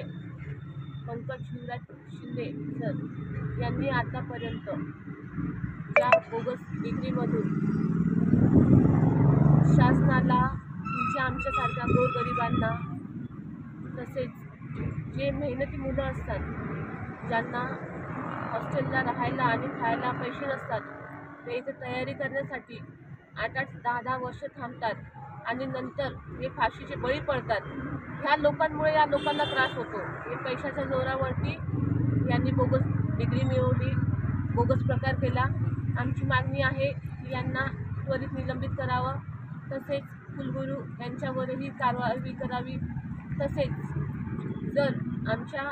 आमचे पंकज शिवराज शिंदे सर यांनी आतापर्यंत ज्या बोगस डिग्रीमधून शासनाला आमच्यासारख्या गोरगरिबांना तसेच जे मेहनती मुलं असतात ज्यांना हॉस्टेलला राहायला आणि खायला पैसे नसतात ते इथे तयारी करण्यासाठी 8-8, 10-10 वर्ष थांबतात आणि नंतर हे फाशीचे बळी पडतात। ह्या लोकांमुळे या लोकांना त्रास होतो। हे पैशाच्या जोरावरती यांनी बोगस डिग्री मिळवली, बोगस प्रकार केला। आमची मागणी आहे की यांना त्वरित निलंबित करावं, तसेच कुलगुरू यांच्यावरही कारवाई करावी। तसेच जर आमच्या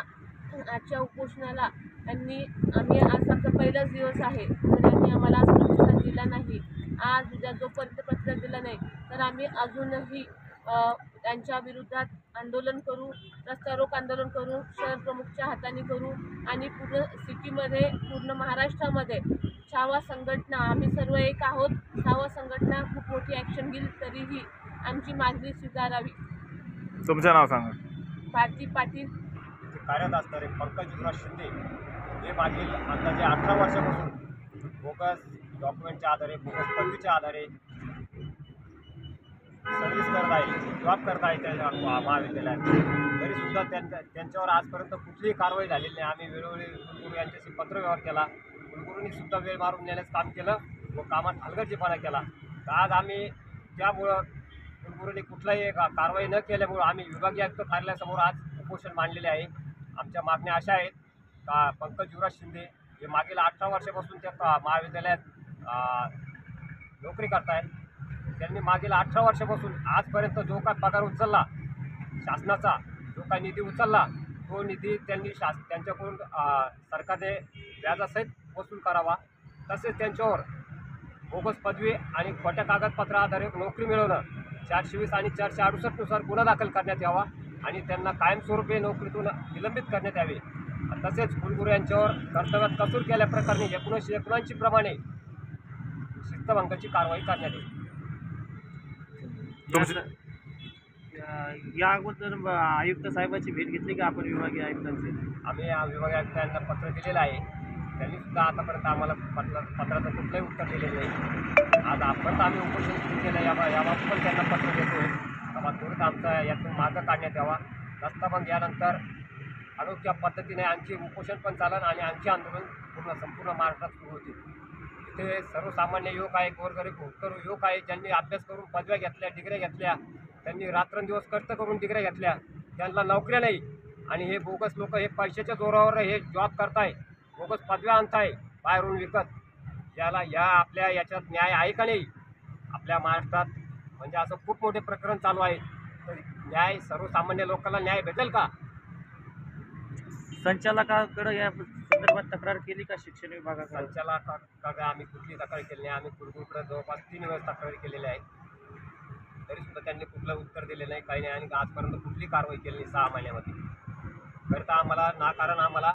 आजच्या उपोषणाला आम्ही आज आमचा पहिलाच दिवस आहे तर यांनी आम्हाला आज प्रतिसाद दिला नाही, आज उद्या जोपर्यंत प्रतिसाद दिला नाही तर आम्ही अजूनही त्यांच्या विरोधात आंदोलन करू, रस्ता रोक आंदोलन करू, शहर प्रमुखच्या हाताने करू आणि पूर्ण सिटीमध्ये पूर्ण महाराष्ट्रामध्ये छावा संघटना आम्ही सर्व एक आहोत। छावा संघटना खूप मोठी ॲक्शन घेईल, तरीही आमची मागणी स्वीकारावी। तुमचं नाव सांगा। भारती पाटील कार्यरत असणारे पंकज शिवराज शिंदे हे मागील अंदाजे 18 वर्षापासून बोगस डॉक्युमेंटच्या आधारे, बोगस पदवीच्या आधारे सर्व्हिस करत आहे, जॉब करत आहे त्या महाविद्यालयात। तरीसुद्धा त्यांच्यावर आजपर्यंत कुठलीही कारवाई झालेली नाही। आम्ही वेळोवेळी कुलगुरू यांच्याशी पत्रव्यवहार केला, कुलगुरूंनी सुद्धा वेळ मारून नेण्याचं काम केलं व कामात हलगर्जीपणा केला। तर आज आम्ही त्यामुळं कुलगुरूंनी कुठलाही कारवाई न केल्यामुळं आम्ही विभागीय आयुक्त कार्यालयासमोर आज उपोषण मांडलेले आहे। आमच्या मागण्या अशा आहेत का पंकज शिवराज शिंदे हे मागील 18 वर्षापासून त्या महाविद्यालयात नोकरी करत आहेत। त्यांनी मागील 18 वर्षापासून आजपर्यंत जो काय पगार उचलला, शासनाचा जो काय निधी उचलला, तो निधी त्यांनी त्यांच्याकडून सरकारने व्याजासहित वसूल करावा। तसेच त्यांच्यावर बोगस पदवी आणि खोट्या कागदपत्रा आधारे नोकरी मिळवणं 420 आणि 468 नुसार गुन्हा दाखल करण्यात यावा आणि त्यांना कायमस्वरूपी नोकरीतून निलंबित करण्यात यावे। तसेच कुलगुरू यांच्यावर कर्तव्यात कसूर केल्याप्रकरणी 1979 प्रमाणे शिस्तभंगाची कारवाई करण्यात येईल। या अगोदर आयुक्त साहेबांची भेट घेतली का आपण विभागीय आयुक्तांची? आम्ही विभागीय आयुक्तांना पत्र दिलेलं आहे, त्यांनी सुद्धा आतापर्यंत आम्हाला पत्राचं कुठलंही उत्तर दिलेलं नाही। आज आपण आम्ही उपोषण सुरू केलं, याबाबत पण त्यांना पत्र देतोय बाबा त्वरित आमचा यातून मार्ग काढण्यात यावा। नसता मग यानंतर अनोख्या पद्धतीने आणखी उपोषण पण चालन आणि आणखी आंदोलन संपूर्ण महाराष्ट्रात सुरू होतील। इथे सर्वसामान्य युवक आहे, गोरगरीब होतकरू युवक आहे, ज्यांनी अभ्यास करून पदव्या घेतल्या, डिग्र्या घेतल्या, त्यांनी रात्रंदिवस कष्ट करून डिग्र्या घेतल्या, त्यांना नोकऱ्या नाही आणि हे बोगस लोक हे पैशाच्या जोरावर हे जॉब करताय, बोगस पदव्या आणताय बाहेरून विकत। आपल्या याच्यात न्याय आहे का नाही? आपल्या महाराष्ट्रात म्हणजे असं खूप मोठे प्रकरण चालू आहे, तर न्याय सर्वसामान्य लोकांना न्याय भेटेल का? संचालकाकडे या संदर्भात तक्रार केली का शिक्षण विभागाकडे? संचालकाकडे आम्ही कुठली तक्रार केली नाही। आम्ही कुलगुरूकडे जवळपास 3 वेळेस तक्रारी केलेल्या आहेत, तरीसुद्धा त्यांनी कुठलं उत्तर दिलेलं नाही, काही नाही आणि आजपर्यंत कुठली कारवाई केली नाही 6 महिन्यामध्ये। करता आम्हाला कारण आम्हाला